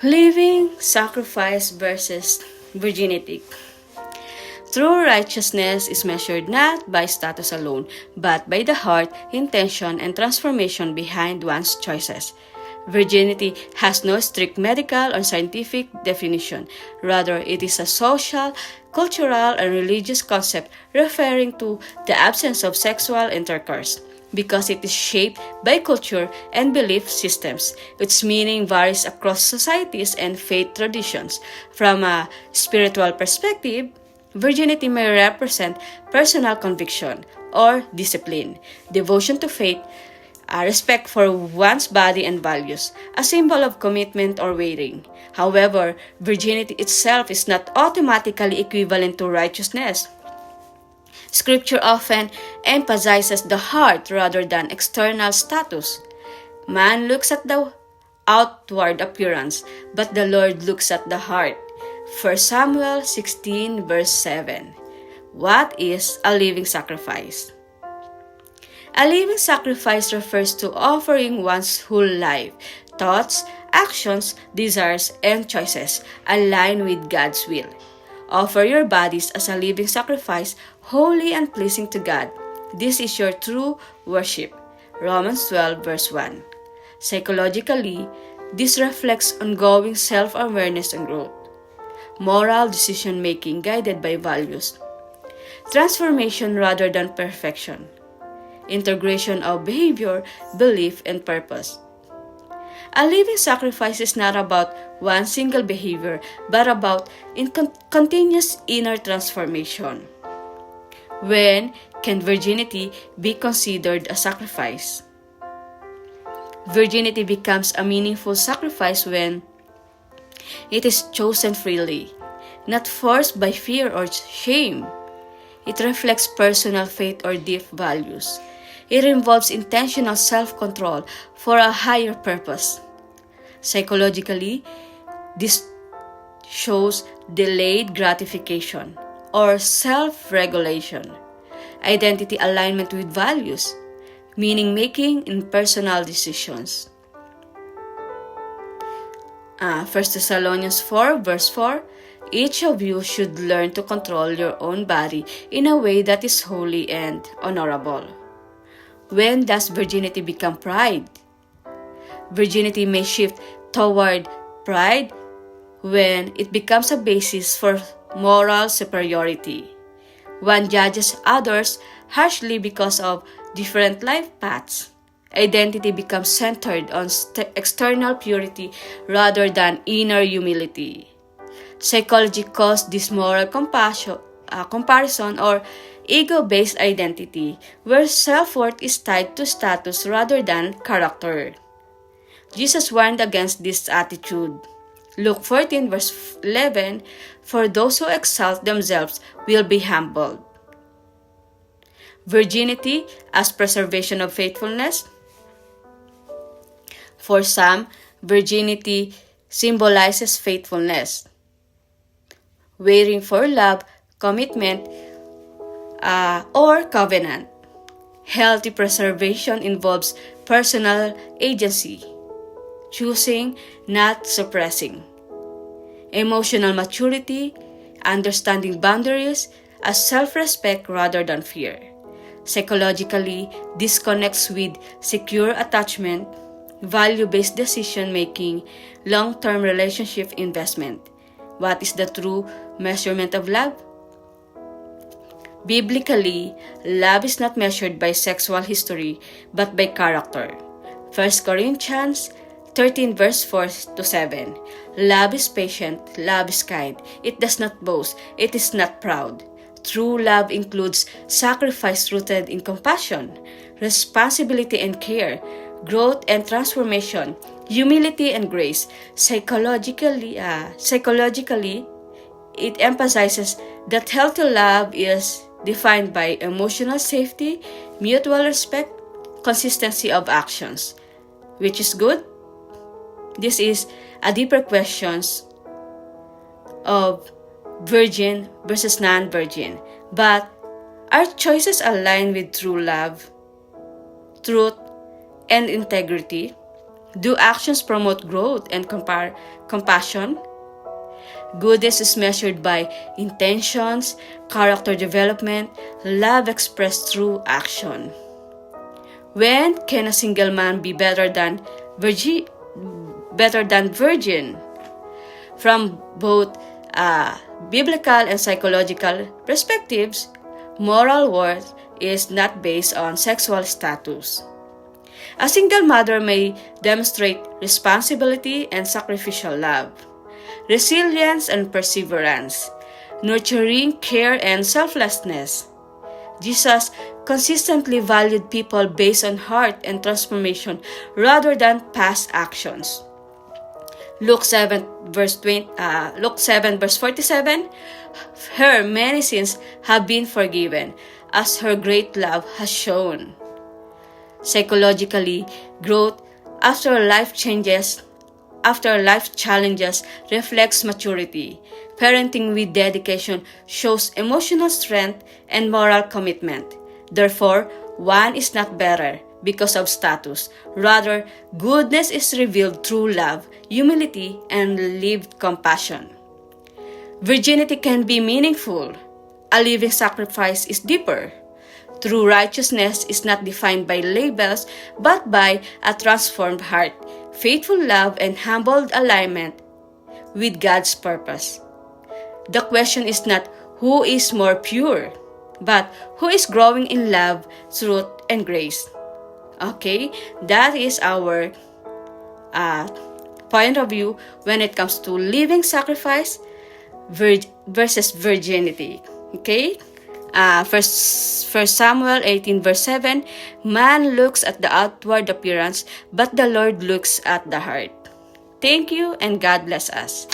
Living sacrifice versus virginity. True righteousness is measured not by status alone, but by the heart, intention, and transformation behind one's choices. Virginity has no strict medical or scientific definition. Rather, it is a social, cultural, and religious concept referring to the absence of sexual intercourse. Because it is shaped by culture and belief systems. Its meaning varies across societies and faith traditions. From a spiritual perspective, virginity may represent personal conviction or discipline, devotion to faith, a respect for one's body and values, a symbol of commitment or waiting. However, virginity itself is not automatically equivalent to righteousness. Scripture often emphasizes the heart rather than external status. Man looks at the outward appearance, but the Lord looks at the heart. 1 Samuel 16 verse 7. What is a living sacrifice? A living sacrifice refers to offering one's whole life, thoughts, actions, desires, and choices align with God's will. Offer your bodies as a living sacrifice, holy and pleasing to God. This is your true worship. Romans 12 verse 1. Psychologically, this reflects ongoing self-awareness and growth. Moral decision-making guided by values. Transformation rather than perfection. Integration of behavior, belief, and purpose. A living sacrifice is not about one single behavior, but about continuous inner transformation. When can virginity be considered a sacrifice? Virginity becomes a meaningful sacrifice when it is chosen freely, not forced by fear or shame. It reflects personal faith or deep values. It involves intentional self-control for a higher purpose. Psychologically, this shows delayed gratification or self-regulation, identity alignment with values, meaning making in personal decisions. 1 Thessalonians 4 verse 4, each of you should learn to control your own body in a way that is holy and honorable. When does virginity become pride? Virginity may shift toward pride when it becomes a basis for moral superiority. One judges others harshly because of different life paths. Identity becomes centered on external purity rather than inner humility. Psychology calls this moral comparison or ego-based identity, where self-worth is tied to status rather than character. Jesus warned against this attitude. Luke 14 verse 11, for those who exalt themselves will be humbled. Virginity as preservation of faithfulness. For some, virginity symbolizes faithfulness, waiting for love, commitment, or covenant. Healthy preservation involves personal agency, choosing, not suppressing. Emotional maturity, understanding boundaries as self-respect rather than fear. Psychologically, this connects with secure attachment, value-based decision-making, long-term relationship investment. What is the true measurement of love? Biblically, love is not measured by sexual history, but by character. 1 Corinthians 13 verse 4 to 7. Love is patient, love is kind. It does not boast, it is not proud. True love includes sacrifice rooted in compassion, responsibility and care, growth and transformation, humility and grace. Psychologically, it emphasizes that healthy love is defined by emotional safety, mutual respect, consistency of actions. Which is good? This is a deeper question of virgin versus non-virgin. But our choices align with true love, truth, and integrity. Do actions promote growth and compassion? Goodness is measured by intentions, character development, love expressed through action. When can a single man be better than virgin? From both biblical and psychological perspectives, moral worth is not based on sexual status. A single mother may demonstrate responsibility and sacrificial love, resilience and perseverance, nurturing care and selflessness. Jesus consistently valued people based on heart and transformation rather than past actions. Luke 7 verse 47, her many sins have been forgiven, as her great love has shown. Psychologically, growth after life challenges reflects maturity. Parenting with dedication shows emotional strength and moral commitment. Therefore, one is not better because of status. Rather, goodness is revealed through love, humility, and lived compassion. Virginity can be meaningful. A living sacrifice is deeper. True righteousness is not defined by labels but by a transformed heart, faithful love, and humbled alignment with God's purpose. The question is not who is more pure, but who is growing in love, truth, and grace. Okay, that is our point of view when it comes to living sacrifice versus virginity. Okay, First Samuel 18 verse 7, man looks at the outward appearance, but the Lord looks at the heart. Thank you and God bless us.